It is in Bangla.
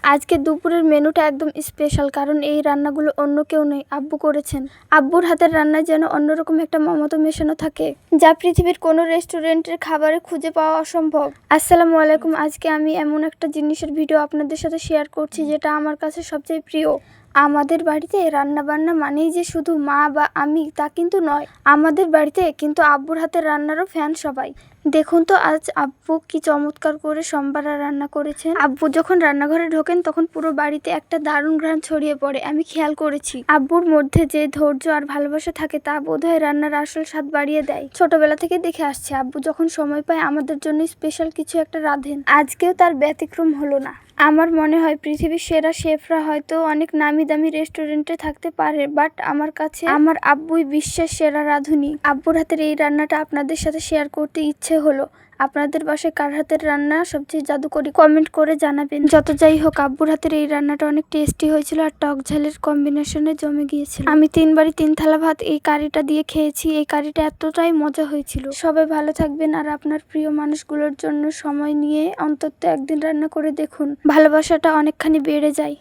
আজকে দুপুরের মেনুটা একদম স্পেশাল, কারণ এই রান্নাগুলো অন্য কেউ নেই, আব্বু করেছেন। আব্বুর হাতের রান্নায় যেন অন্যরকম একটা মমতা মেশানো থাকে, যা পৃথিবীর কোনো রেস্টুরেন্টের খাবারে খুঁজে পাওয়া অসম্ভব। আসসালামু আলাইকুম। আজকে আমি এমন একটা জিনিসের ভিডিও আপনাদের সাথে শেয়ার করছি যেটা আমার কাছে সবচেয়ে প্রিয়। আমাদের বাড়িতে রান্না বান্না মানেই যে শুধু মা বা আমি তা কিন্তু নয়, আমাদের বাড়িতে কিন্তু আব্বুর হাতের রান্নারও ফ্যান সবাই। দেখুন তো আজ আব্বু কি চমৎকার করে সম্বারা রান্না করেছেন। আব্বু যখন রান্নাঘরে ঢোকেন তখন পুরো বাড়িতে একটা দারুণ ঘ্রাণ ছড়িয়ে পড়ে। আমি খেয়াল করেছি আব্বুর মধ্যে যে ধৈর্য আর ভালোবাসা থাকে তা বোধহয় রান্নার আসল স্বাদ বাড়িয়ে দেয়। ছোটবেলা থেকে দেখে আসছে আব্বু যখন সময় পায় আমাদের জন্য স্পেশাল কিছু একটা রাঁধেন। আজকেও তার ব্যতিক্রম হলো না। আমার মনে হয় পৃথিবীর সেরা শেফরা হয়তো অনেক নামি দামি রেস্টুরেন্টে থাকতে পারে, বাট আমার কাছে আমার আব্বুই বিশ্বের সেরা রাঁধুনি। আব্বুর হাতের এই রান্নাটা আপনাদের সাথে শেয়ার করতে ইচ্ছে হলো। আপনাদের বাসায় কার হাতের রান্না সবচেয়ে জাদুকরি কমেন্ট করে জানাবেন। যত যাই হোক, আব্বুর হাতের এই রান্নাটা অনেক টেস্টি হয়েছিল আর টক ঝালের কম্বিনেশনে জমে গিয়েছিল। আমি 3 বাড়ি 3 থালা ভাত এই কারিটা দিয়ে খেয়েছি। এই কারিটা এতটাই মজা হয়েছিল। সবাই ভালো থাকবেন আর আপনার প্রিয় মানুষগুলোর জন্য সময় নিয়ে অন্তত একদিন রান্না করে দেখুন, ভালোবাসাটা অনেকখানি বেড়ে যায়।